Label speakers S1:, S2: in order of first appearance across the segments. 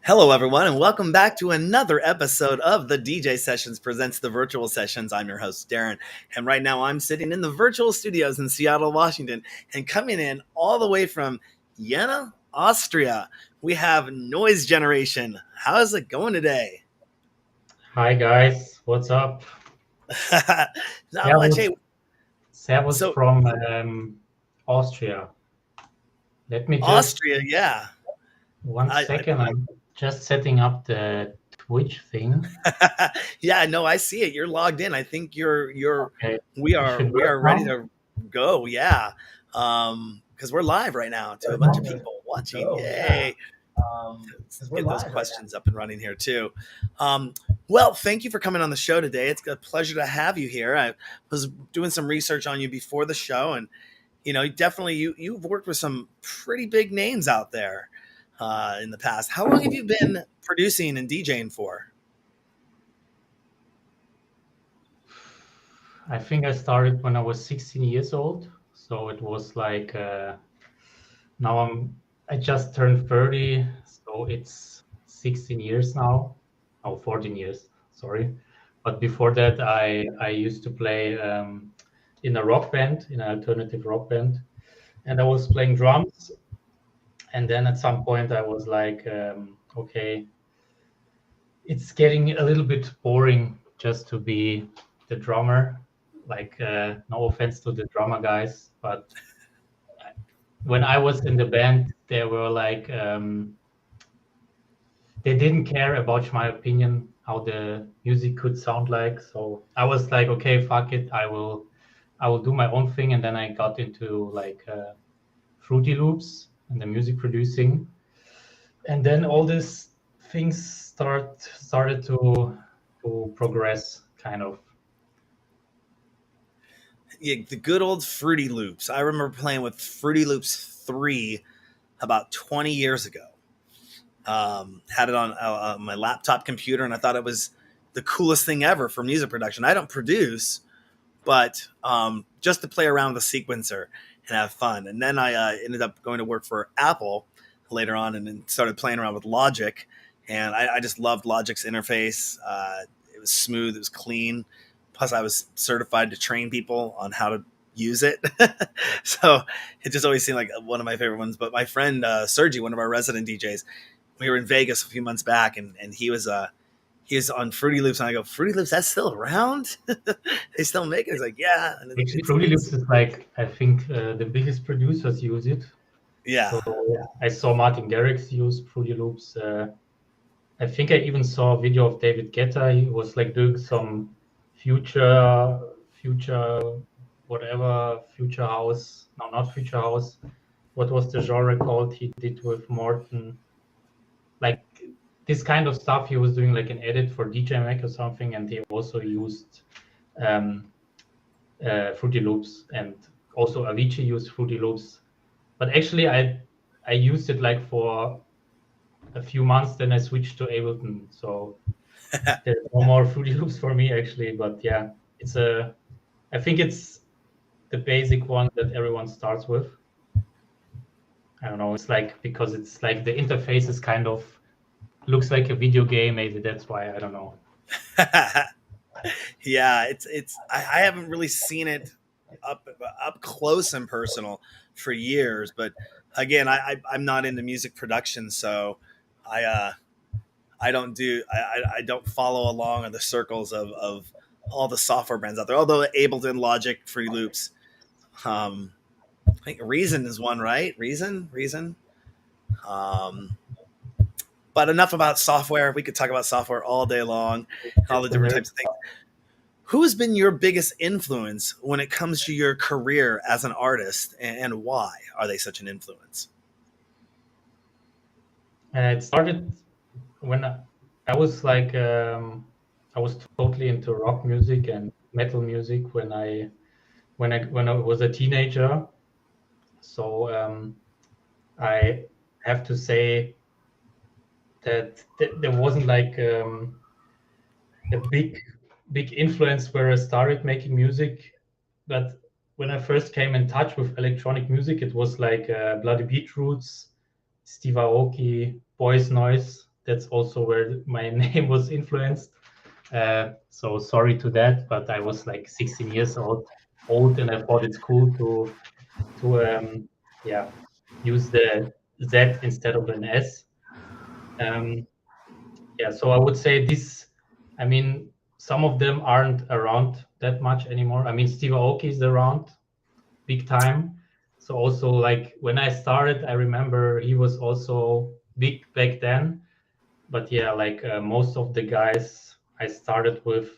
S1: Hello, everyone, and welcome back to another episode of the DJ Sessions Presents the Virtual Sessions. I'm your host, Darren, and right now I'm sitting in the virtual studios in Seattle, Washington, and coming in all the way from Vienna, Austria, we have Noize Generation. How's it going today?
S2: Hi guys, what's up?
S1: Not much.
S2: Servus,
S1: Hey,
S2: servus
S1: so
S2: from Austria. Let me just
S1: Austria, yeah.
S2: one
S1: I
S2: second. I'm just setting up the Twitch thing.
S1: yeah, no, I see it. You're logged in. I think you're
S2: Okay,
S1: we
S2: it
S1: are
S2: should
S1: we
S2: work
S1: are ready
S2: now.
S1: to go. Yeah. Because we're live right now to a bunch of people watching. Yay. Let's get those questions up and running here too. Um, well, thank you for coming on the show today. It's a pleasure to have you here. I was doing some research on you before the show, and definitely you've worked with some pretty big names out there in the past. How long have you been producing and DJing for?
S2: I think I started when I was 16 years old, so it was like now I just turned 30, so it's 16 years now. Oh, 14 years, sorry. But before that, I used to play in a rock band, in an alternative rock band, and I was playing drums. And then at some point, I was like, okay, it's getting a little bit boring just to be the drummer. Like, no offense to the drummer guys, but when I was in the band, they were like, they didn't care about my opinion, how the music could sound like. So I was like, okay, fuck it, I will do my own thing. And then I got into like Fruity Loops and the music producing, and then all these things started to progress, kind of.
S1: Yeah, the good old Fruity Loops. I remember playing with Fruity Loops 3 about 20 years ago. Had it on my laptop computer, and I thought it was the coolest thing ever for music production. I don't produce, but just to play around with a sequencer and have fun. And then I ended up going to work for Apple later on, and then started playing around with Logic. And I just loved Logic's interface. It was smooth, it was clean. Plus, I was certified to train people on how to use it. So it just always seemed like one of my favorite ones. But my friend Sergi, one of our resident DJs, we were in Vegas a few months back, and he was on Fruity Loops, and I go, Fruity Loops, that's still around? They still make it? He's like, yeah. And
S2: Actually, Fruity Loops is like, I think the biggest producers use it.
S1: yeah.
S2: So I saw Martin Garrix use Fruity Loops. I think I even saw a video of David Guetta. He was like doing some future, whatever, future house. No, not future house. What was the genre called? He did with Morton, like this kind of stuff. He was doing like an edit for DJ Mac or something, and he also used um, Fruity Loops, and also Avicii used Fruity Loops. But actually, I used it like for a few months, then I switched to Ableton. So there's no more Fruity Loops for me actually. But yeah, I think it's the basic one that everyone starts with. I don't know. It's like because it's like the interface is kind of looks like a video game. Maybe that's why, I don't know.
S1: Yeah, I haven't really seen it up close and personal for years, but again, I'm not into music production, so I I don't do I don't follow along in the circles of all the software brands out there. Although Ableton, Logic, Free Loops, I think Reason is one, right? Reason. Um, but enough about software. We could talk about software all day long, and all the
S2: It's a
S1: different
S2: nerd
S1: types of things. Who's been your biggest influence when it comes to your career as an artist, and why are they such an influence?
S2: It started when I was like I was totally into rock music and metal music when I was a teenager. So I have to say that there wasn't like a big influence where I started making music, but when I first came in touch with electronic music, it was like Bloody Beetroots, Steve Aoki, Boys Noise. that's also where my name was influenced. So sorry to that, but I was like 16 years old, and I thought it's cool to yeah, use the Z instead of an S. Yeah, so I would say this. I mean, some of them aren't around that much anymore. I mean, Steve Aoki is around big time. So also like when I started, I remember he was also big back then. But yeah, like most of the guys I started with,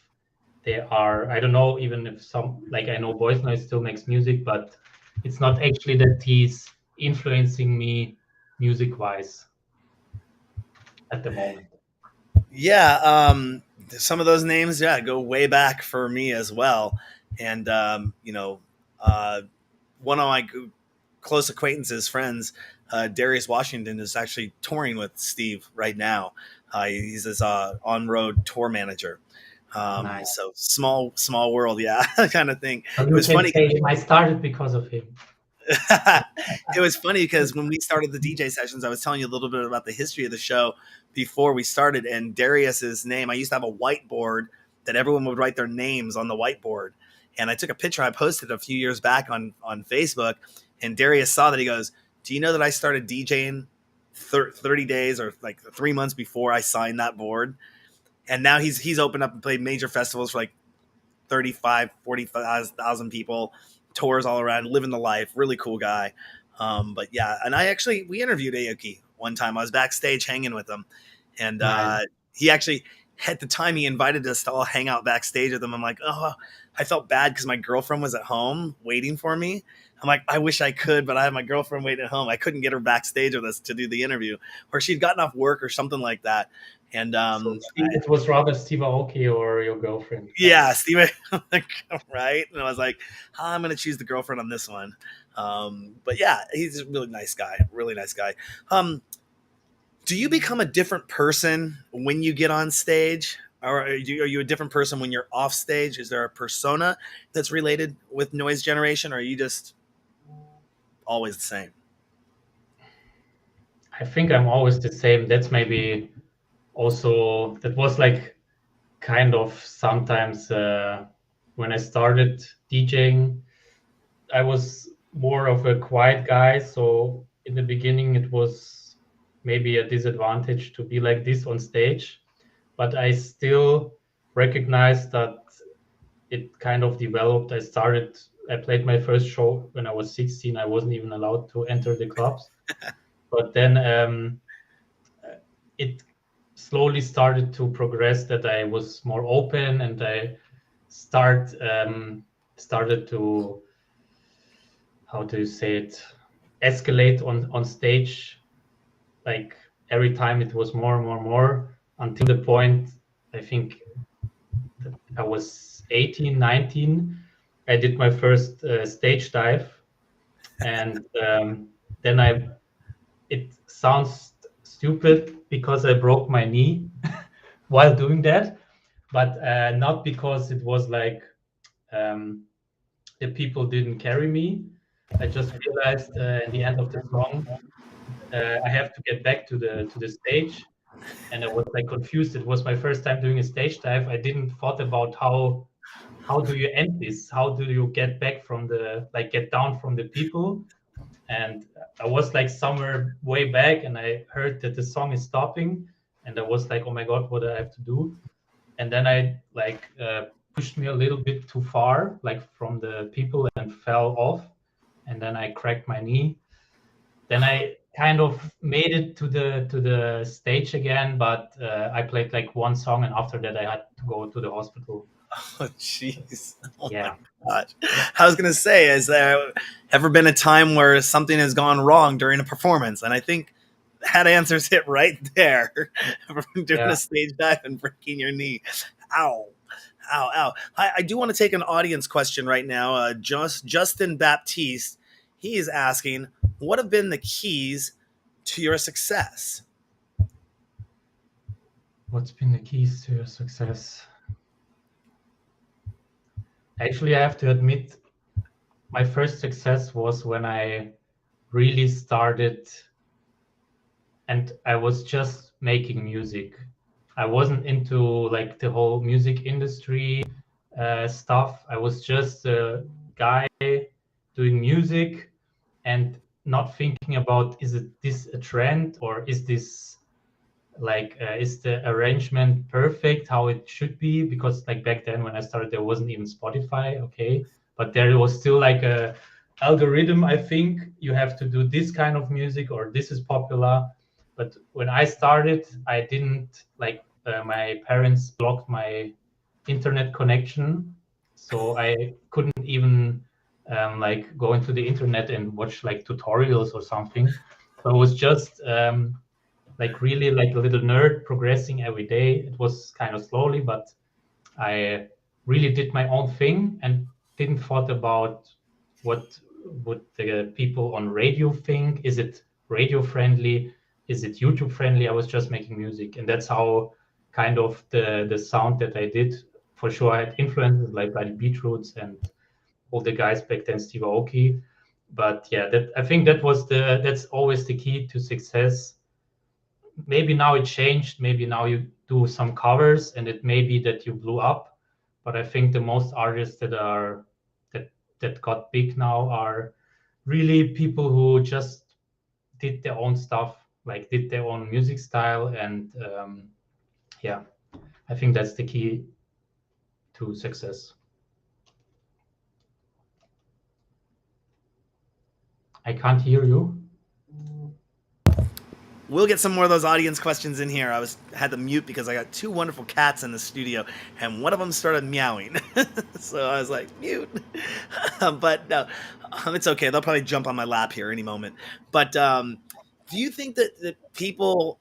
S2: they are, I don't know, even if some, like I know Boys Noise still makes music, but it's not actually that he's influencing me music wise at the moment.
S1: Yeah, some of those names, yeah, go way back for me as well. And uh, one of my close acquaintances, friends, Darius Washington, is actually touring with Steve right now. He's his on-road tour manager.
S2: Nice.
S1: So small world, yeah, kind of thing.
S2: So
S1: It
S2: you
S1: was
S2: can
S1: funny.
S2: say I started because of him.
S1: It was funny because when we started the DJ sessions, I was telling you a little bit about the history of the show before we started. And Darius's name, I used to have a whiteboard that everyone would write their names on the whiteboard. And I took a picture I posted a few years back on Facebook. And Darius saw that. He goes, "Do you know that I started DJing 30 days or like 3 months before I signed that board?" And now he's opened up and played major festivals for like 45,000 people, tours all around, living the life. Really cool guy. But yeah, and we interviewed Aoki one time. I was backstage hanging with him, and
S2: Nice.
S1: he actually, at the time, he invited us to all hang out backstage with him. I'm like, oh, I felt bad because my girlfriend was at home waiting for me. I'm like, I wish I could, but I have my girlfriend waiting at home. I couldn't get her backstage with us to do the interview, or she'd gotten off work or something like that. And
S2: So it was rather Steve Aoki or your girlfriend.
S1: yeah, Steven, right? And I was like, I'm going to choose the girlfriend on this one. But yeah, he's a really nice guy. Really nice guy. Do you become a different person when you get on stage? Or are you a different person when you're off stage? Is there a persona that's related with Noise Generation? Or are you just always the same?
S2: I think I'm always the same. That's maybe also, that was like kind of sometimes when I started DJing, I was more of a quiet guy. So in the beginning, it was maybe a disadvantage to be like this on stage. But I still recognize that it kind of developed. I played my first show when I was 16. I wasn't even allowed to enter the clubs. But then it slowly started to progress that I was more open, and I started to, how do you say it, escalate on stage. Like every time it was more and more and more, until the point, I think that I was 18, 19. I did my first stage dive, and then it sounds stupid because I broke my knee while doing that, but not because it was like um, the people didn't carry me. I just realized in the end of the song, I have to get back to the stage, and I was like confused. It was my first time doing a stage dive. I didn't thought about how do you end this? How do you get back from the, like, get down from the people? And I was like somewhere way back, and I heard that the song is stopping, and I was like, oh my god, what do I have to do? And then I like pushed me a little bit too far, like from the people, and fell off, and then I cracked my knee. Then I kind of made it to the stage again, but I played like one song, and after that I had to go to the hospital.
S1: Oh, jeez. Oh, my
S2: Yeah.
S1: gosh. I was going to say, has there ever been a time where something has gone wrong during a performance? And I think that answers it right there. Doing
S2: Yeah.
S1: a stage dive and breaking your knee. Ow. Ow, ow. I do want to take an audience question right now. Justin Baptiste, he is asking, what have been the keys to your success?
S2: What's been the keys to your success? Actually, I have to admit, my first success was when I really started, and I was just making music. I wasn't into like the whole music industry stuff. I was just a guy doing music and not thinking about, is this a trend, or is this like is the arrangement perfect how it should be? Because like back then when I started, there wasn't even Spotify, okay, but there was still like a algorithm. I think you have to do this kind of music, or this is popular. But when I started, I didn't like my parents blocked my internet connection, so I couldn't even like go into the internet and watch like tutorials or something. So it was just like really like a little nerd progressing every day. It was kind of slowly, but I really did my own thing and didn't thought about what would the people on radio think. Is it radio friendly? Is it YouTube friendly? I was just making music, and that's how kind of the sound that I did. For sure, I had influences like Bloody Beetroots and all the guys back then, Steve Aoki. But yeah, that I think that's always the key to success. Maybe now it changed. Maybe now you do some covers and it may be that you blew up. But I think the most artists that got big now are really people who just did their own stuff, like did their own music style. And yeah, I think that's the key to success. I can't hear you.
S1: We'll get some more of those audience questions in here. Had to mute because I got two wonderful cats in the studio, and one of them started meowing. So I was like, mute. But no, it's okay. They'll probably jump on my lap here any moment. But do you think that people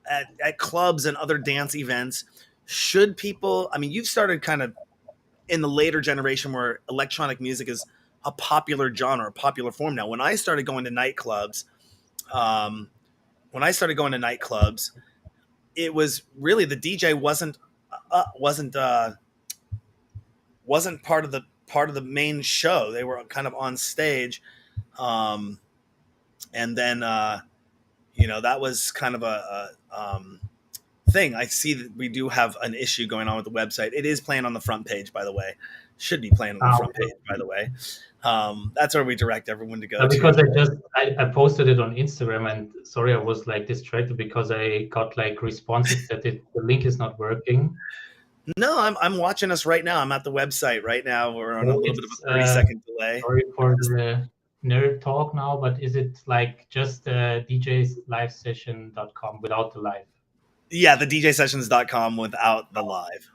S1: at clubs and other dance events, should people, I mean, you've started kind of in the later generation where electronic music is a popular genre, a popular form now. When I started going to nightclubs, um, it was really the DJ wasn't part of the main show. They were kind of on stage, and then that was kind of a thing. I see that we do have an issue going on with the website. It is playing on the front page, by the way. Should be playing on the front page, by the way. That's where we direct everyone to go
S2: because
S1: to.
S2: I posted it on Instagram, and sorry, I was like distracted because I got like responses that the link is not working.
S1: No, I'm watching us right now. I'm at the website right now. We're on a little bit of a 30-second delay.
S2: Sorry for the nerd talk now, but is it like just djslivesession.com without the live?
S1: Yeah, the djsessions.com without the live.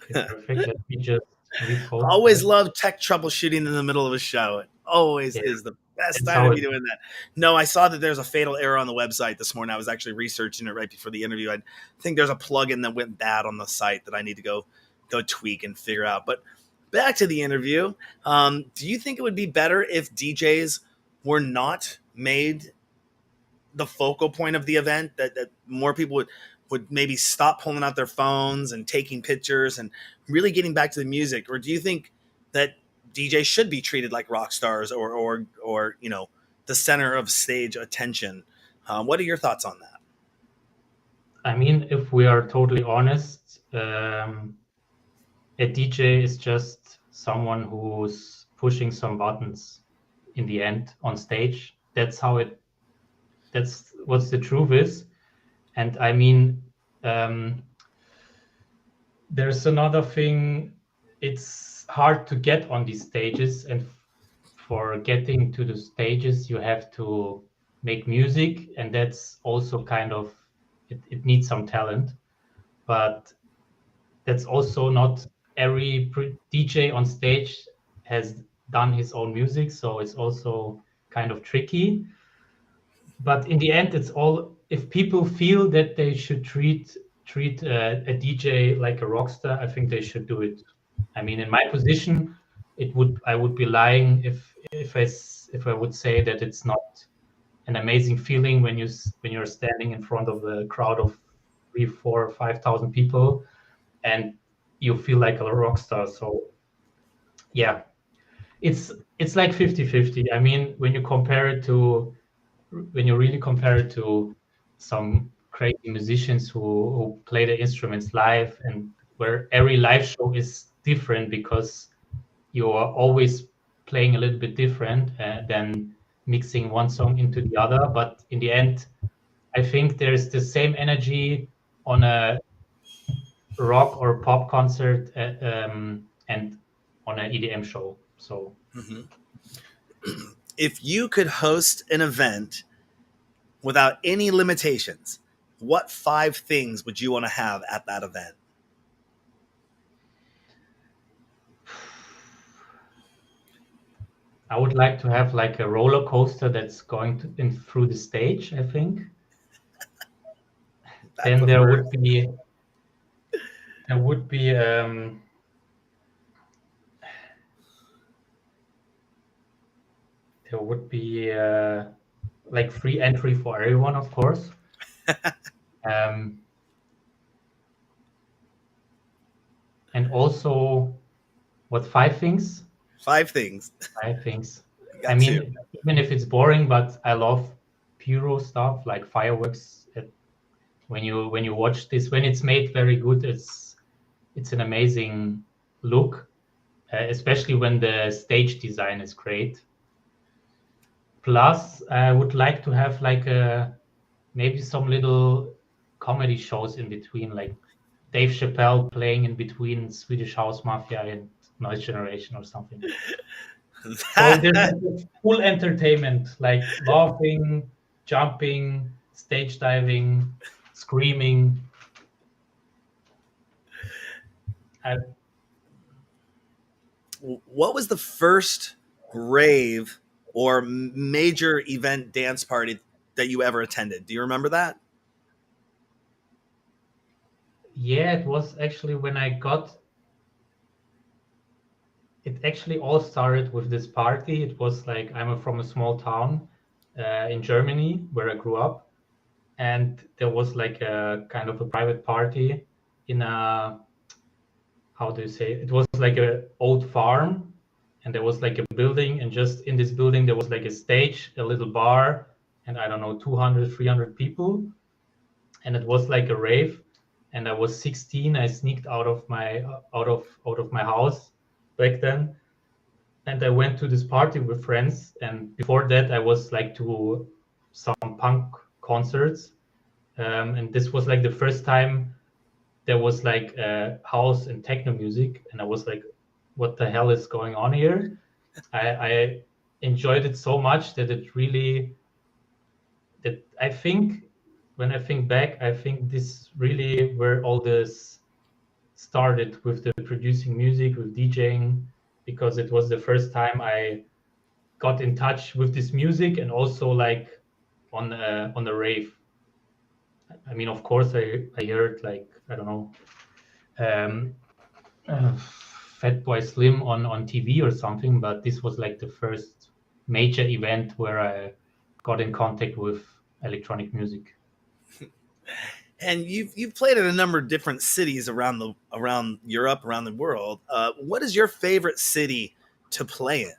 S2: Okay, perfect. Let me just repost.
S1: Always love tech troubleshooting in the middle of a show. It always is the best time to be doing that. No, I saw that there's a fatal error on the website this morning. I was actually researching it right before the interview. I think there's a plugin that went bad on the site that I need to go tweak and figure out. But back to the interview. Do you think it would be better if DJs were not made the focal point of the event, that more people would maybe stop pulling out their phones and taking pictures and really getting back to the music? Or do you think that DJs should be treated like rock stars or the center of stage attention? What are your thoughts on that?
S2: I mean, if we are totally honest, a DJ is just someone who's pushing some buttons in the end on stage. That's what the truth is. And I mean, there's another thing. It's hard to get on these stages, and for getting to the stages, you have to make music, and that's also kind of it needs some talent. But that's also not every DJ on stage has done his own music, so it's also kind of tricky. But in the end, it's all, if people feel that they should treat a DJ like a rock star, I think they should do it. I mean, in my position, I would be lying if I would say that it's not an amazing feeling when you're standing in front of a crowd of 3, 4, 5,000 people, and you feel like a rock star. So yeah, it's like 50-50. I mean, when you really compare it to some crazy musicians who play the instruments live, and where every live show is different because you are always playing a little bit different than mixing one song into the other. But in the end, I think there's the same energy on a rock or pop concert and on an EDM show. So
S1: Mm-hmm. If you could host an event without any limitations, what 5 things would you want to have at that event?
S2: I would like to have like a roller coaster that's going through the stage, I think.
S1: That's
S2: Then
S1: the
S2: there
S1: first.
S2: would be there would be like free entry for everyone, of course. Um, and also, what 5 things?
S1: 5 things.
S2: 5 things.
S1: You
S2: I
S1: got two.
S2: mean, even if it's boring, but I love pyro stuff like fireworks. When you watch this, when it's made very good, it's an amazing look, especially when the stage design is great. Plus, I would like to have like a maybe some little comedy shows in between, like Dave Chappelle playing in between Swedish House Mafia and Noise Generation or something. So there's
S1: That,
S2: like full entertainment, like laughing, jumping, stage diving, screaming. I,
S1: what was the first rave or major event dance party that you ever attended? Do you remember that?
S2: yeah, it was actually when I got it. Actually, all started with this party. It was like from a small town in Germany where I grew up, and there was like a kind of a private party in a how do you say it? It was like a old farm, and there was like a building, and just in this building there was like a stage, a little bar, and I don't know, 200, 300 people, and it was like a rave. And I was 16. I sneaked out of my house back then, and I went to this party with friends. And before that I was like to some punk concerts, and this was like the first time there was like house and techno music, and I was like, what the hell is going on here? I enjoyed it so much that it really that I think when I think back, I think this really where all this started with the producing music, with DJing, because it was the first time I got in touch with this music, and also like on the rave. I mean, of course, I heard like I don't know, um, Fatboy Slim on TV or something, but this was like the first major event where I got in contact with electronic music.
S1: And you've played in a number of different cities around Europe, around the world. What is your favorite city to play in?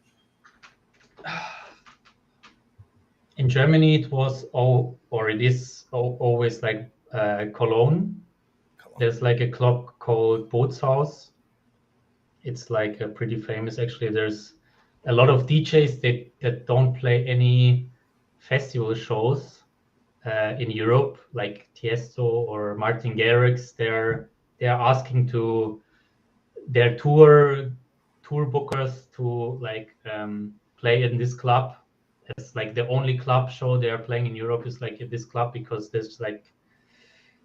S2: In Germany, it was all, or it is always like Cologne.
S1: Cologne.
S2: There's like a club called Bootshaus. It's like pretty famous. Actually, there's a lot of DJs that don't play any festival shows in Europe, like Tiesto or Martin Garrix. They're asking to their tour bookers to like play in this club. It's like the only club show they are playing in Europe is like at this club, because there's like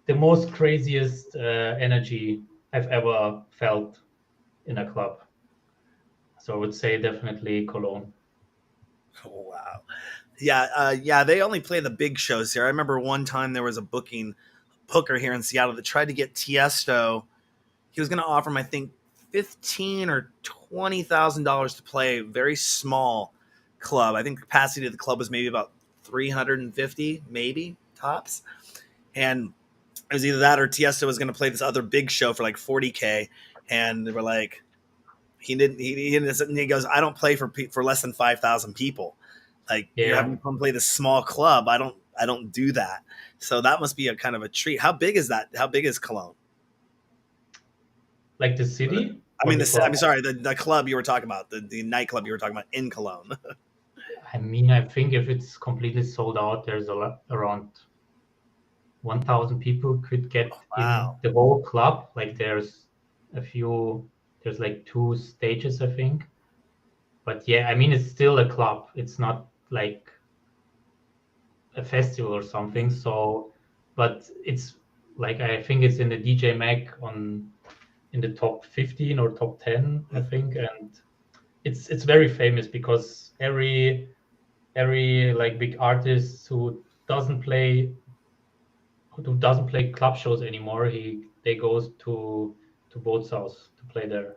S2: the most craziest energy I've ever felt in a club. So I would say definitely Cologne.
S1: Oh, wow. Yeah, yeah. They only play the big shows here. I remember one time there was a booker here in Seattle that tried to get Tiesto. He was going to offer him, I think, $15,000 or $20,000 to play a very small club. I think the capacity of the club was maybe about 350, maybe tops. And it was either that or Tiesto was going to play this other big show for like 40K, and they were like, he goes, I don't play for less than 5,000 people. Like, you're
S2: Yeah,
S1: having to come play this small club. I don't do that. So that must be a kind of a treat. How big is that? How big is Cologne?
S2: Like the city
S1: I
S2: or
S1: mean,
S2: the club?
S1: I'm sorry, the club you were talking about, the nightclub you were talking about in Cologne.
S2: I mean, I think if it's completely sold out, there's a lot around 1,000 people could get in
S1: Wow.
S2: the whole club. Like there's like two stages, I think. But yeah, I mean, it's still a club. It's not like a festival or something. So, but it's like I think it's in the DJ Mag on in the top 15 or top 10, I think, and it's very famous because every like big artist who doesn't play club shows anymore, they goes to Bootshaus to play there.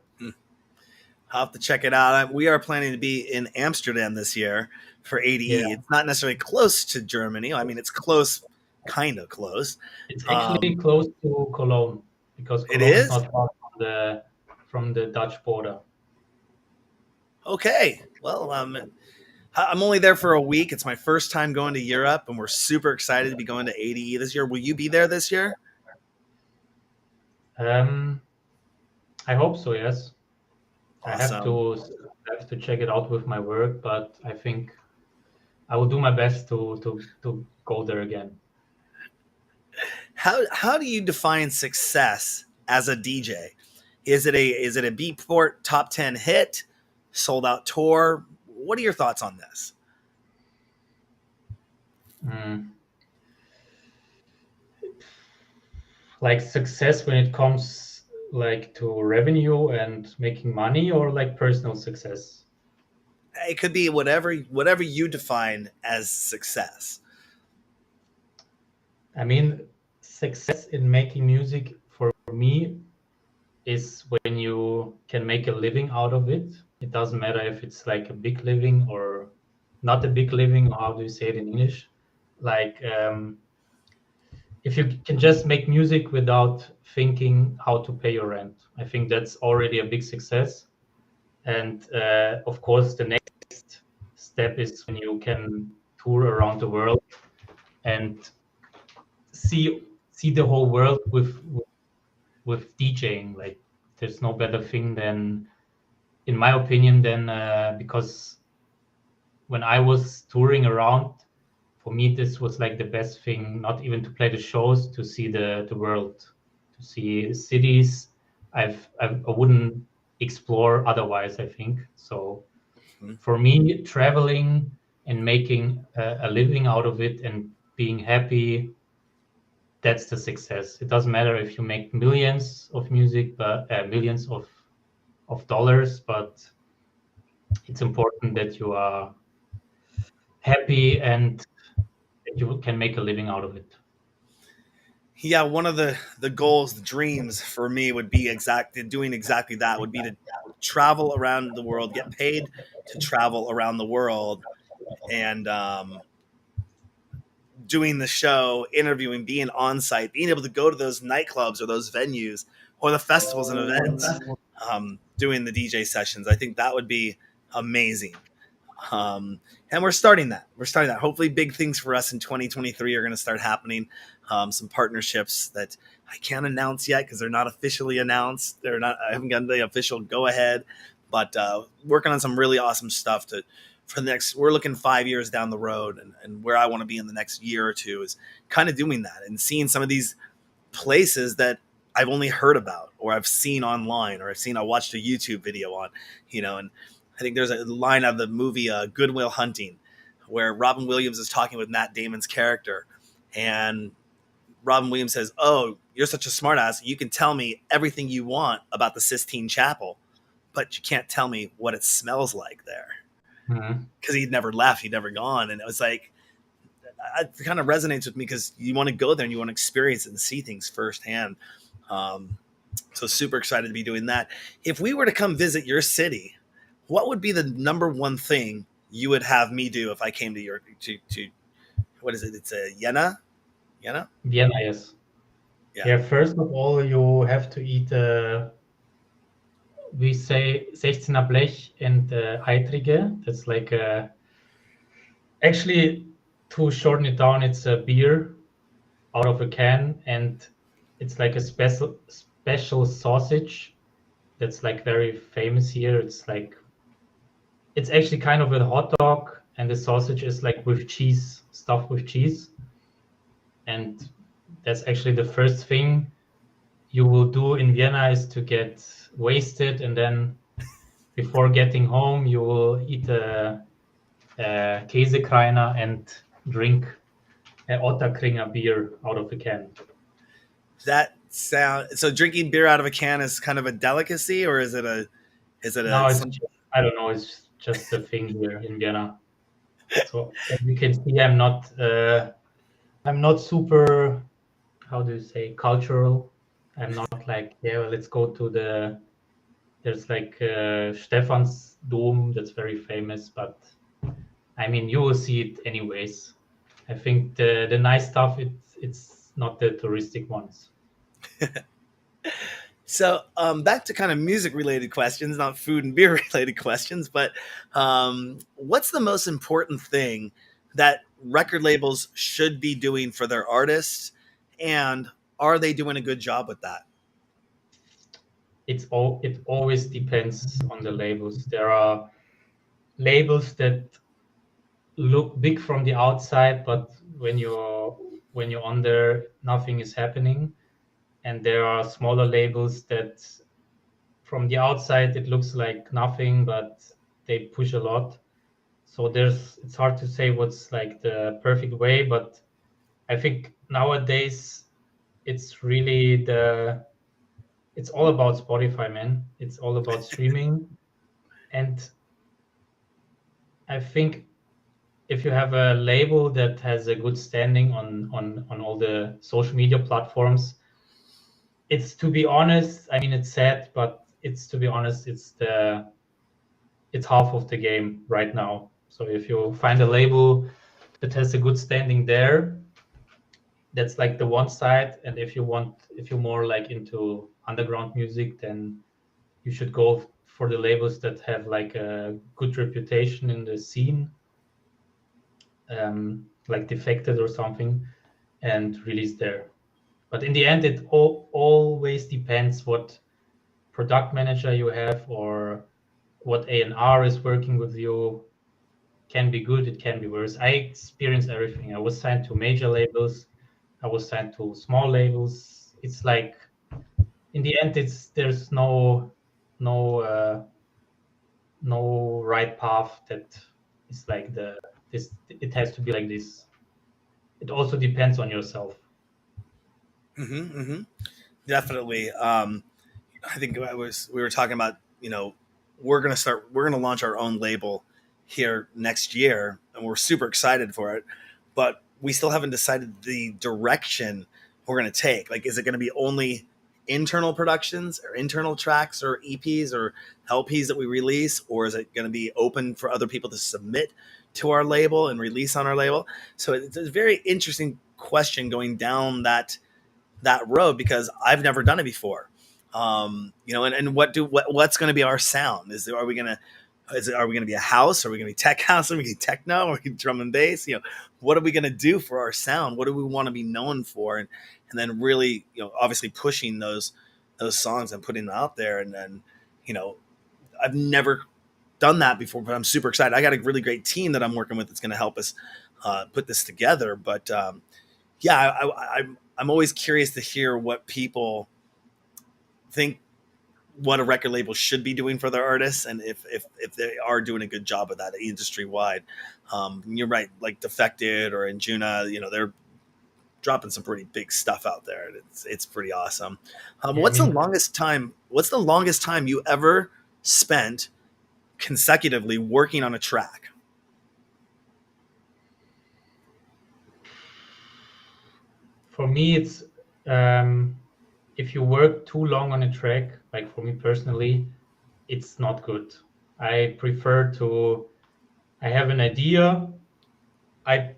S1: I'll have to check it out. We are planning to be in Amsterdam this year for
S2: Yeah,
S1: ADE. It's not necessarily close to Germany. I mean, it's close, kind of close.
S2: it's actually
S1: Um,
S2: close to Cologne because
S1: it
S2: Cologne is
S1: is?
S2: not far from the Dutch border.
S1: Okay. Well, I'm only there for a week. It's my first time going to Europe, and we're super excited to be going to ADE this year. Will you be there this year?
S2: Um, I hope so. Yes, I
S1: Awesome.
S2: have to check it out with my work, but I think I will do my best to go there again.
S1: How do you define success as a DJ? Is it a Beatport top 10 hit, sold out tour? What are your thoughts on this?
S2: Mm. Like success when it comes like to revenue and making money, or like personal success?
S1: It could be whatever you define as success.
S2: I mean, success in making music for me is when you can make a living out of it. It doesn't matter if it's like a big living or not a big living, or how do you say it in English? Like if you can just make music without thinking how to pay your rent, I think that's already a big success. And of course, the next step is when you can tour around the world and see the whole world with DJing. Like, there's no better thing than, in my opinion, than because when I was touring around, for me this was like the best thing. Not even to play the shows, to see the world, to see cities I wouldn't explore otherwise. I think so.
S1: Mhm.
S2: For me, traveling and making a living out of it and being happy, that's the success. It doesn't matter if you make millions of music, but millions of dollars, but it's important that you are happy and that you can make a living out of it.
S1: Yeah, one of the goals, the dreams for me would be doing exactly that. Would be to travel around the world, get paid to travel around the world, and doing the show, interviewing, being on site, being able to go to those nightclubs or those venues or the festivals and events, doing the DJ sessions. I think that would be amazing. Um, and we're starting that. We're starting that. Hopefully, big things for us in 2023 are going to start happening. Some partnerships that I can't announce yet because they're not officially announced. They're not. I haven't gotten the official go ahead, but working on some really awesome stuff to for the next. We're looking 5 years down the road, and where I want to be in the next year or two is kind of doing that and seeing some of these places that I've only heard about or I've seen online or I watched a YouTube video on, and I think there's a line out of the movie Good Will Hunting where Robin Williams is talking with Matt Damon's character, and Robin Williams says, "Oh, you're such a smartass. You can tell me everything you want about the Sistine Chapel, but you can't tell me what it smells like there."
S2: Mhm.
S1: Because he'd never left, he'd never gone, and it was like it kind of resonates with me because you want to go there and you want to experience it and see things firsthand. Um, so super excited to be doing that. If we were to come visit your city, what would be the number one thing you would have me do if I came to your to what is it? It's a Jena, Jena.
S2: Vienna, yes.
S1: Yeah.
S2: Yeah, first of all, you have to eat, we say 16er Blech and Eitrige. That's like actually. to shorten it down, it's a beer out of a can, and it's like a special sausage that's like very famous here. It's actually kind of a hot dog, and the sausage is like with cheese, stuffed with cheese. And that's actually the first thing you will do in Vienna is to get wasted, and then before getting home, you will eat a Käsekreiner and drink a Otterkringer beer out of a can.
S1: That sound so drinking beer out of a can is kind of a delicacy, or is it
S2: Now it's
S1: some?
S2: just, I don't know, it's just a thing here in Vienna. So as you can see, I'm not super, how do you say, cultural. I'm not like, yeah, well, let's go to there's like Stephan's Dome that's very famous, but I mean, you will see it anyways. I think the nice stuff, it's not the touristic ones.
S1: So back to kind of music related questions, not food and beer related questions, but what's the most important thing that record labels should be doing for their artists, and are they doing a good job with that?
S2: It always depends on the labels. There are labels that look big from the outside, but when you're on there, nothing is happening. And there are smaller labels that from the outside it looks like nothing, but they push a lot. So it's hard to say what's like the perfect way, but I think nowadays it's really it's all about Spotify, man. It's all about streaming. And I think if you have a label that has a good standing on all the social media platforms, it's, to be honest, I mean, it's sad, but it's, to be honest, it's half of the game right now. So if you find a label that has a good standing there, that's like the one side. And if you're more like into underground music, then you should go for the labels that have like a good reputation in the scene, like Defected or something, and release there. But in the end, it always depends what product manager you have or what A&R is working with you. Can be good, it can be worse. I experienced everything. I was signed to major labels, I was signed to small labels. It's like in the end, there's no right path that is like this. It has to be like this. It also depends on yourself.
S1: Mm-hmm, mm-hmm. Definitely. I think we were talking about, we're gonna launch our own label here next year, and we're super excited for it, but we still haven't decided the direction we're gonna take. Like, is it gonna be only internal productions or internal tracks or EPs or LPs that we release, or is it gonna be open for other people to submit to our label and release on our label? So it's a very interesting question going down that road, because I've never done it before. And what's going to be our sound? Are we going to be a house? Are we going to be tech house? Are we going to be techno? Are we drum and bass? What are we going to do for our sound? What do we want to be known for? And then really, obviously pushing those songs and putting them out there. And then, you know, I've never done that before, but I'm super excited. I got a really great team that I'm working with that's going to help us put this together. But yeah, I'm always curious to hear what people think what a record label should be doing for their artists, and if they are doing a good job of that industry wide. You're right, like Defected or Injuna, they're dropping some pretty big stuff out there, and it's pretty awesome.
S2: Yeah, I mean,
S1: What's the longest time you ever spent consecutively working on a track?
S2: for me, it's if you work too long on a track, like for me personally, it's not good. I prefer to, I have an idea. I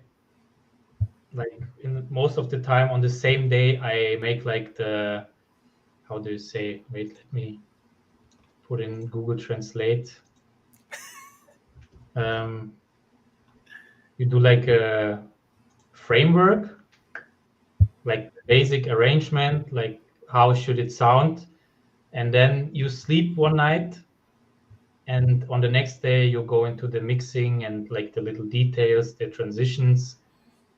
S2: like in most of the time on the same day, I make like how do you say, wait, let me put in Google Translate. Um, you do like framework, like basic arrangement, like how should it sound, and then you sleep one night, and on the next day you go into the mixing and like the little details, the transitions.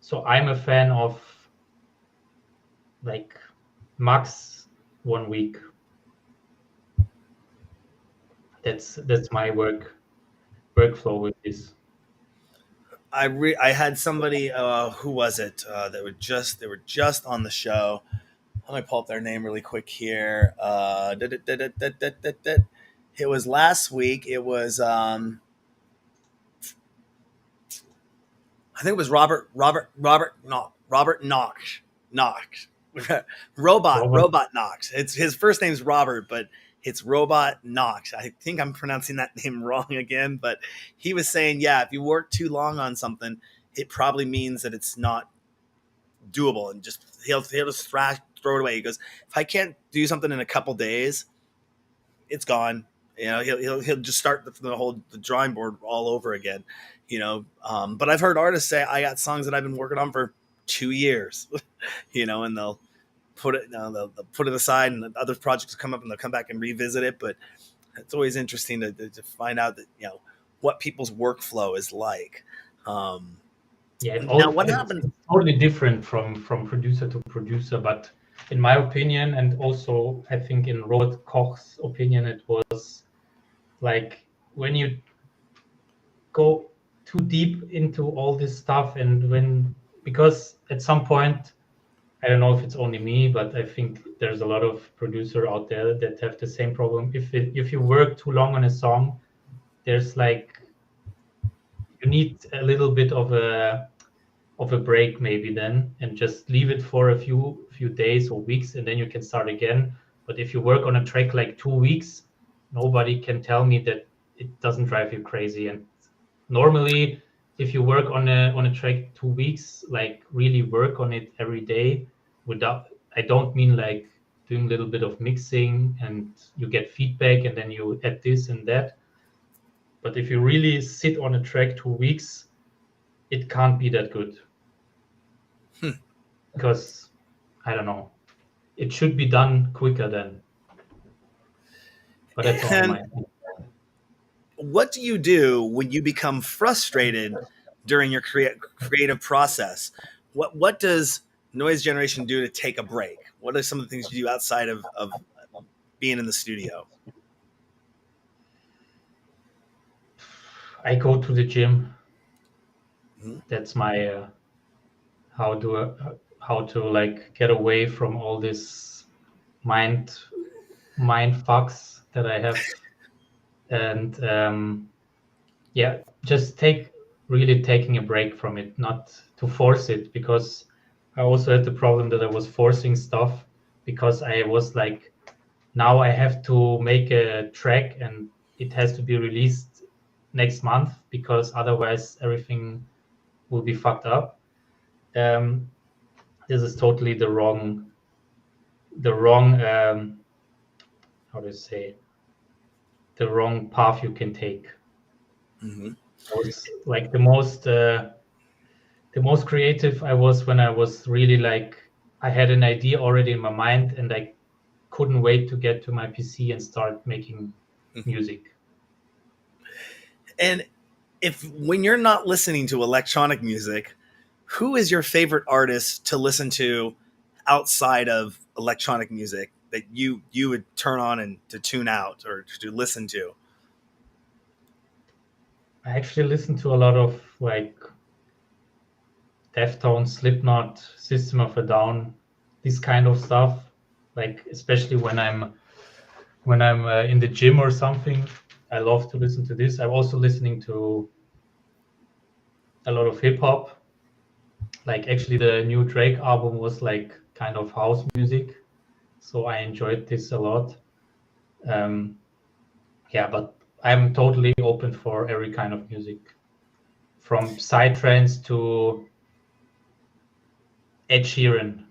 S2: So I'm a fan of like max 1 week. That's my workflow with this.
S1: I had somebody, who was it, they were just on the show. Let me pull up their name really quick here. It was last week. It was, I think it was Robert Knox.
S2: Robert,
S1: Robot Knox. It's his first name's Robert, but it's Robot Knox. I think I'm pronouncing that name wrong again, but he was saying, yeah, if you work too long on something, it probably means that it's not doable, and just he'll just throw it away. He goes, if I can't do something in a couple days, it's gone. You know, he'll just start the drawing board all over again. You know, but I've heard artists say, I got songs that I've been working on for 2 years. You know, and they'll put it, they'll put it aside, and other projects will come up, and they'll come back and revisit it. But it's always interesting to find out that, you know, what people's workflow is like.
S2: yeah,
S1: Now, what
S2: it's
S1: happened?
S2: totally different from producer to producer, but in my opinion, and also I think in Robert Koch's opinion, it was like when you go too deep into all this stuff, and when, because at some point, I don't know if it's only me, but I think there's a lot of producer out there that have the same problem. If you work too long on a song, there's like, you need a little bit of a break maybe then, and just leave it for a few days or weeks, and then you can start again. But if you work on a track like 2 weeks, nobody can tell me that it doesn't drive you crazy. And normally, if you work on a track 2 weeks, like really work on it every day, without, I don't mean like doing a little bit of mixing and you get feedback and then you add this and that. But if you really sit on a track 2 weeks, it can't be that good, because I don't know. It should be done quicker then, but that's only
S1: And
S2: my.
S1: what do you do when you become frustrated during your creative process? What does Noise Generation do to take a break? What are some of the things you do outside of being in the studio?
S2: I go to the gym.
S1: Mhm.
S2: That's my how do how to like get away from all this mind mind fucks that I have, and yeah, just really taking a break from it, not to force it, because I also had the problem that I was forcing stuff, because I was like, now I have to make a track and it has to be released next month, because otherwise everything will be fucked up. Um, this is totally the wrong how to say, the wrong path you can take.
S1: Hmm.
S2: I was like the most creative I was when I was really like, I had an idea already in my mind and I couldn't wait to get to my PC and start making music.
S1: And if when you're not listening to electronic music, who is your favorite artist to listen to outside of electronic music that you would turn on and to tune out or to listen to?
S2: I actually listen to a lot of like Deftones, Slipknot, System of a Down, this kind of stuff. Like especially when I'm in the gym or something, I love to listen to this. I'm also listening to a lot of hip hop. Like actually, the new Drake album was like kind of house music, so I enjoyed this a lot. Um, yeah, but I'm totally open for every kind of music, from psytrance to Ed Sheeran.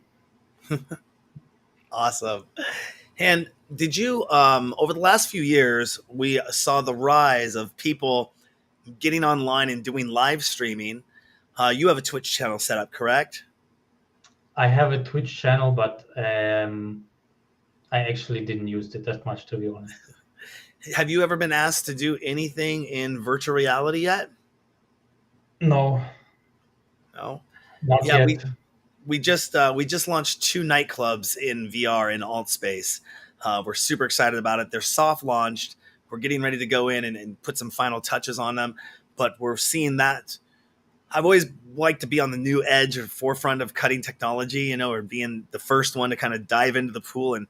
S1: Awesome. And did you, over the last few years, we saw the rise of people getting online and doing live streaming, You have a Twitch channel set up, correct?
S2: I have a Twitch channel, but I actually didn't use it that much, to be honest.
S1: Have you ever been asked to do anything in virtual reality yet?
S2: No,
S1: No.
S2: not
S1: Yeah,
S2: yet.
S1: we just launched two nightclubs in VR in alt space. We're super excited about it. They're soft launched. We're getting ready to go in and put some final touches on them, but we're seeing that. I've always liked to be on the new edge or forefront of cutting technology, or being the first one to kind of dive into the pool and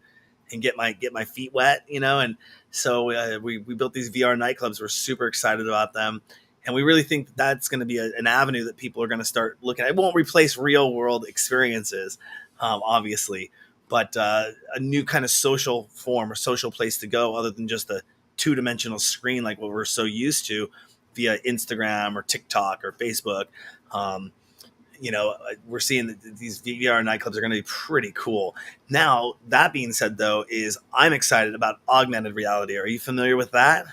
S1: get my feet wet, And so we built these VR nightclubs. We're super excited about them, and we really think that that's going to be an avenue that people are going to start looking at. It won't replace real world experiences, obviously, but a new kind of social form or social place to go, other than just a two-dimensional screen like what we're so used to via Instagram or TikTok or Facebook. Um, we're seeing that these VR nightclubs are going to be pretty cool. Now, that being said, though, is I'm excited about augmented reality. Are you familiar with that?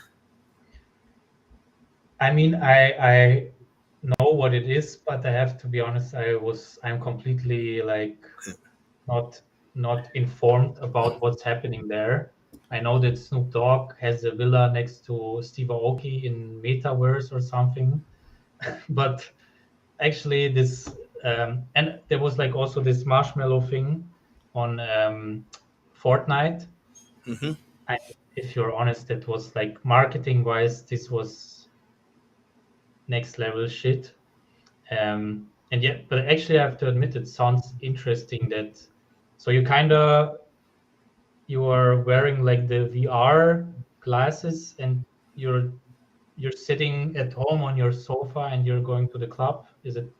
S2: I mean, I know what it is, but I have to be honest. I'm completely like not not informed about what's happening there. I know that Snoop Dogg has a villa next to Steve Aoki in Metaverse or something, but actually and there was like also this marshmallow thing on Fortnite.
S1: Mm-hmm.
S2: I, if you're honest, that was like marketing wise, this was next level shit. And yet, but actually, I have to admit, it sounds interesting that so you are wearing like the VR glasses and you're you're sitting at home on your sofa and you're going to the club. Is it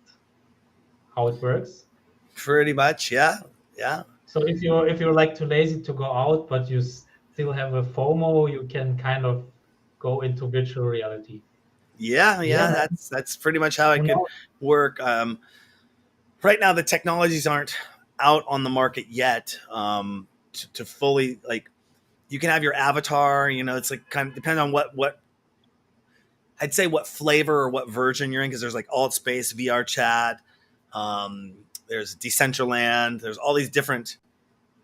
S2: how it works?
S1: Pretty much, yeah, yeah,
S2: So if you're like too lazy to go out, but you still have a FOMO, you can kind of go into virtual reality.
S1: yeah,
S2: Yeah,
S1: yeah.
S2: man.
S1: That's pretty much how it
S2: Who
S1: could
S2: knows?
S1: work. Right now, the technologies aren't out on the market yet to fully like. You can have your avatar. It's like kind of depending on what I'd say what flavor or what version you're in, because there's like alt space, VR chat, there's Decentraland, there's all these different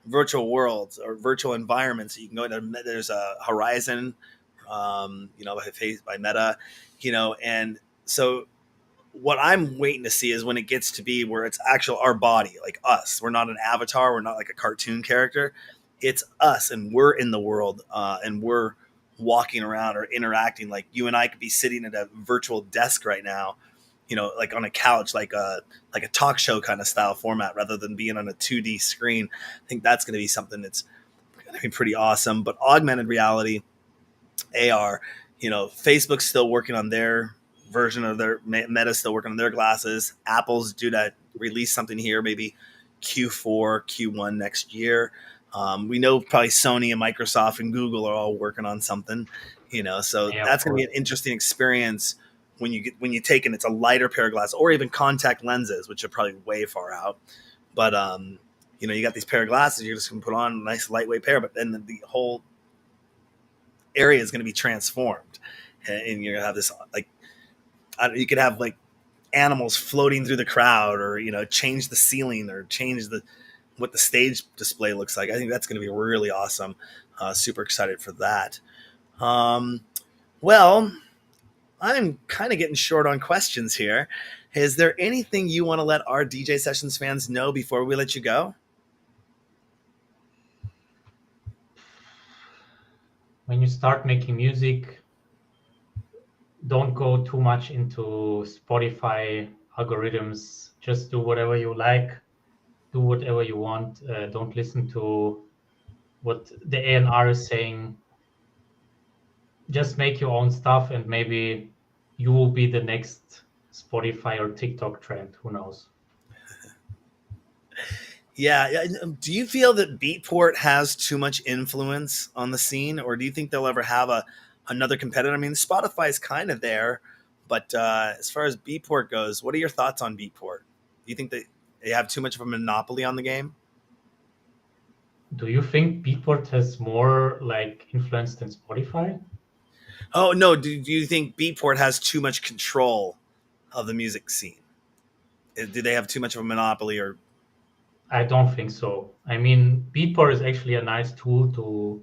S1: virtual worlds or virtual environments that you can go into. There's a Horizon, by Meta, and so what I'm waiting to see is when it gets to be where it's actual our body, like us. We're not an avatar. We're not like a cartoon character. It's us, and we're in the world, and we're walking around or interacting. Like you and I could be sitting at a virtual desk right now, like on a couch, like a talk show kind of style format, rather than being on a 2D screen. I think that's going to be something that's going to be pretty awesome. But augmented reality, AR. Facebook's still working on their version of their Meta's still working on their glasses. Apple's due to release something here, maybe Q4, Q1 next year. We know probably Sony and Microsoft and Google are all working on something, so
S2: Yeah, of
S1: that's going to be
S2: course.
S1: an interesting experience when you take and it's a lighter pair of glasses or even contact lenses, which are probably way far out. But you got these pair of glasses, you're just going to put on a nice lightweight pair, but then the whole area is going to be transformed, and you're gonna have this like you could have like animals floating through the crowd, or change the ceiling or change the what the stage display looks like. I think that's going to be really awesome. Super excited for that. Um, well, I'm kind of getting short on questions here. Is there anything you want to let our DJ Sessions fans know before we let you go?
S2: When you start making music, don't go too much into Spotify algorithms. Just do whatever you like, do whatever you want. Don't listen to what the A&R is saying. Just make your own stuff, and maybe you will be the next Spotify or TikTok trend. Who knows?
S1: Yeah. Do you feel that Beatport has too much influence on the scene, or do you think they'll ever have another competitor? I mean, Spotify is kind of there, but as far as Beatport goes, what are your thoughts on Beatport? Do you think they have too much of a monopoly on the game?
S2: Do you think Beatport has more like influence than Spotify?
S1: Oh no, do you think Beatport has too much control of the music scene? Do they have too much of a monopoly? Or
S2: I don't think so. I mean, Beatport is actually a nice tool to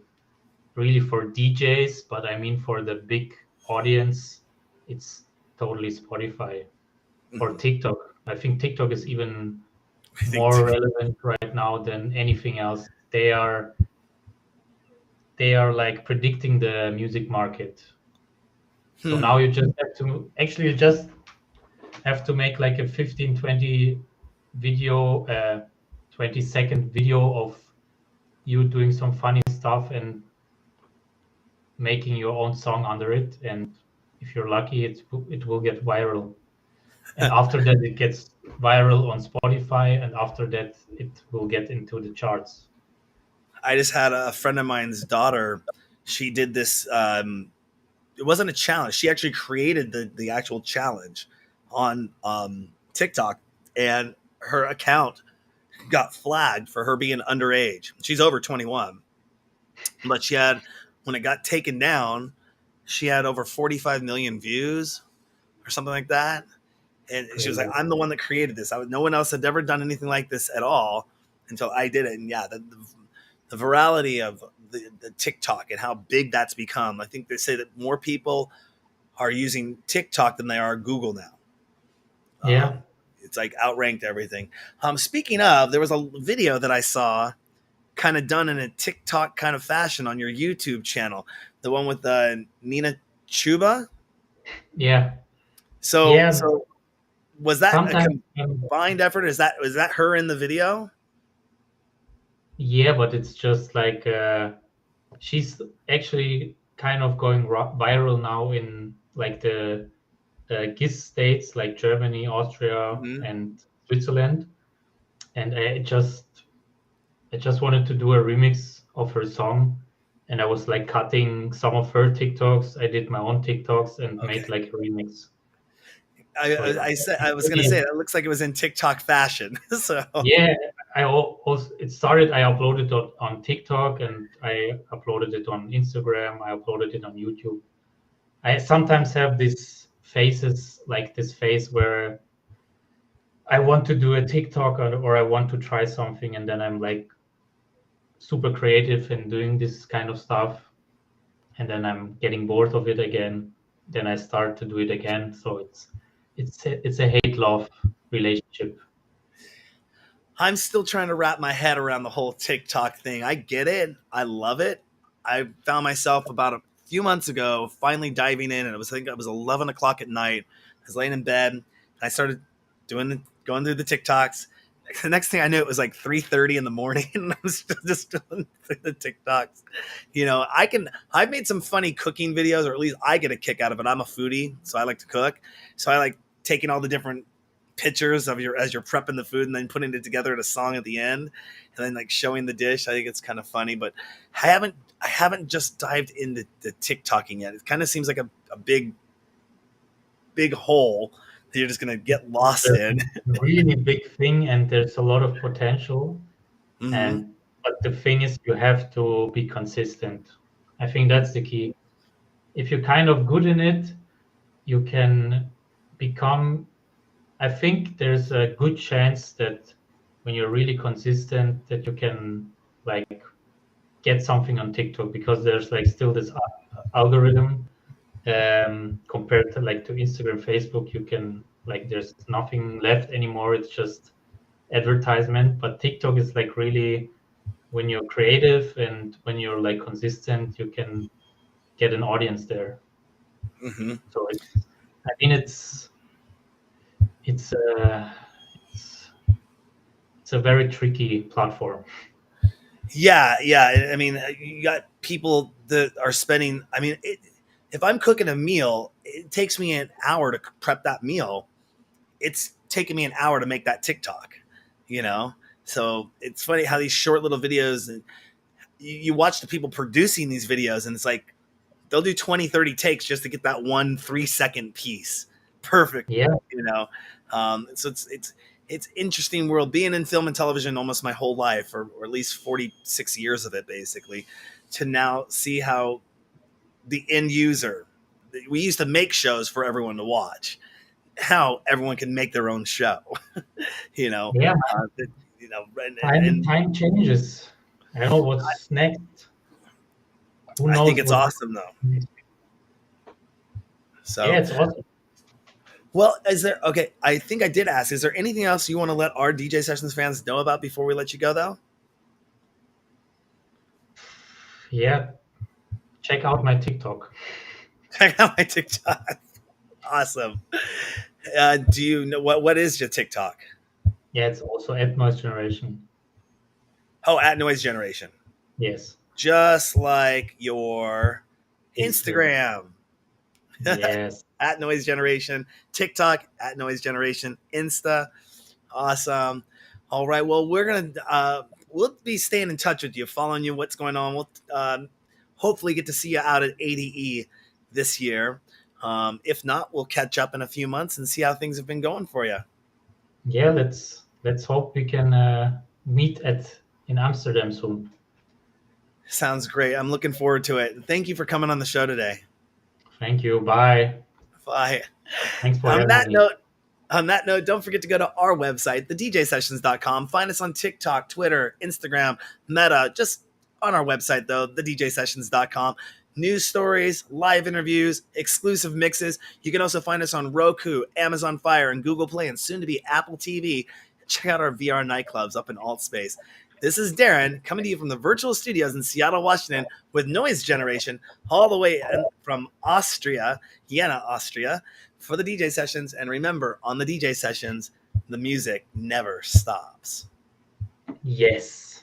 S2: really for DJs, but I mean for the big audience, it's totally Spotify or
S1: Mhm.
S2: TikTok. I think TikTok is even
S1: I think
S2: more relevant right now than anything else. They are like predicting the music market. So now
S1: hmm.
S2: you just have to actually you just have to make like a 15, 20 video, 20-second video of you doing some funny stuff and making your own song under it. And if you're lucky, it will get viral. And after that, it gets viral on Spotify. And after that, it will get into the charts.
S1: I just had a friend of mine's daughter. She did this. It wasn't a challenge. She actually created the actual challenge on TikTok, and her account got flagged for her being underage. She's over 21, but she had when it got taken down, she had over 45 million views or something like that. And she was like,
S2: Crazy.
S1: "I'm the one that created this. No one else had ever done anything like this at all until I did it." And yeah, the virality of the TikTok and how big that's become. I think they say that more people are using TikTok than they are Google now.
S2: Yeah.
S1: It's like outranked everything. Speaking of, there was a video that I saw kind of done in a TikTok kind of fashion on your YouTube channel, the one with Nina Chuba.
S2: Yeah.
S1: So,
S2: Yeah.
S1: so was that a
S2: Sometimes,
S1: combined effort? Was that her in the video?
S2: yeah, but it's just like she's actually kind of going viral now in like the GIS states like Germany, Austria,
S1: Hmm.
S2: and Switzerland. And I just wanted to do a remix of her song, and I was like cutting some of her TikToks. I did my own TikToks and
S1: Okay.
S2: made like a remix.
S1: I,
S2: So
S1: I,
S2: it's
S1: I said I was gonna
S2: really,
S1: say it looks like it was in TikTok fashion. So
S2: yeah. Also it started. I uploaded it on TikTok and I uploaded it on Instagram. I uploaded it on YouTube. I sometimes have these phases, like this phase where I want to do a TikTok or I want to try something, and then I'm like super creative in doing this kind of stuff, and then I'm getting bored of it again. Then I start to do it again. So it's a hate love relationship.
S1: I'm still trying to wrap my head around the whole TikTok thing. I get it. I love it. I found myself about a few months ago finally diving in, and I think it was 11 o'clock at night. I was laying in bed, and I started going through the TikToks. The next thing I knew, it was like 3:30 in the morning, and I was just doing the TikToks. I've made some funny cooking videos, or at least I get a kick out of it. I'm a foodie, so I like to cook. So I like taking all the different pictures of your as you're prepping the food and then putting it together in a song at the end and then like showing the dish. I think it's kind of funny, but I haven't just dived into the TikToking yet. It kind of seems like a big hole that you're just gonna get
S2: It's
S1: lost in.
S2: a really big thing, and there's a lot of potential.
S1: Hmm.
S2: And but the thing is, you have to be consistent. I think that's the key. If you're kind of good in it, you can become. I think there's a good chance that when you're really consistent, that you can like get something on TikTok, because there's like still this algorithm compared to like to Instagram, Facebook. You can like there's nothing left anymore. It's just advertisement. But TikTok is like really when you're creative and when you're like consistent, you can get an audience there.
S1: Hmm.
S2: So I mean, it's uh, it's it's a very tricky platform.
S1: Yeah. I mean, you got people that are spending. I mean, if I'm cooking a meal, it takes me an hour to prep that meal. It's taken me an hour to make that TikTok, you know? So it's funny how these short little videos, and you watch the people producing these videos, and it's like they'll do 20, 30 takes just to get that one 3-second piece perfect,
S2: Yeah,
S1: you know? So it's interesting world being in film and television almost my whole life, or at least 46 years of it, basically, to now see how the end user, we used to make shows for everyone to watch. how everyone can make their own show. you know,
S2: Yeah,
S1: uh, you know, and
S2: time changes. I don't know what's next. Who
S1: I think
S2: knows
S1: it's
S2: what?
S1: awesome though.
S2: Yeah,
S1: So,
S2: it's awesome.
S1: well, is there okay? I think I did ask. Is there anything else you want to let our DJ Sessions fans know about before we let you go, though?
S2: Yeah, check out my TikTok.
S1: Check out my TikTok. Awesome. Do you know what is your TikTok?
S2: Yeah, it's also at Noise Generation.
S1: Oh, at Noise Generation,
S2: Yes,
S1: just like your
S2: Instagram.
S1: Instagram.
S2: Yes.
S1: At Noise Generation, TikTok at Noise Generation, Insta. Awesome. All right. Well, we'll be staying in touch with you, following you, what's going on. We'll hopefully get to see you out at ADE this year. If not, we'll catch up in a few months and see how things have been going for you.
S2: Yeah, let's hope we can meet at in Amsterdam soon.
S1: Sounds great. I'm looking forward to it. Thank you for coming on the show today.
S2: Thank you. Bye.
S1: Bye.
S2: Thanks for
S1: On
S2: having
S1: that
S2: me.
S1: note, On that note, don't forget to go to our website, thedjsessions.com. Find us on TikTok, Twitter, Instagram, Meta, just on our website, though, thedjsessions.com. News stories, live interviews, exclusive mixes. You can also find us on Roku, Amazon Fire, and Google Play, and soon to be Apple TV. Check out our VR nightclubs up in Alt Space. This is Darren coming to you from the virtual studios in Seattle, Washington, with Noise Generation, all the way from Austria, Vienna, Austria, for the DJ sessions. And remember, on the DJ sessions, the music never stops.
S2: Yes.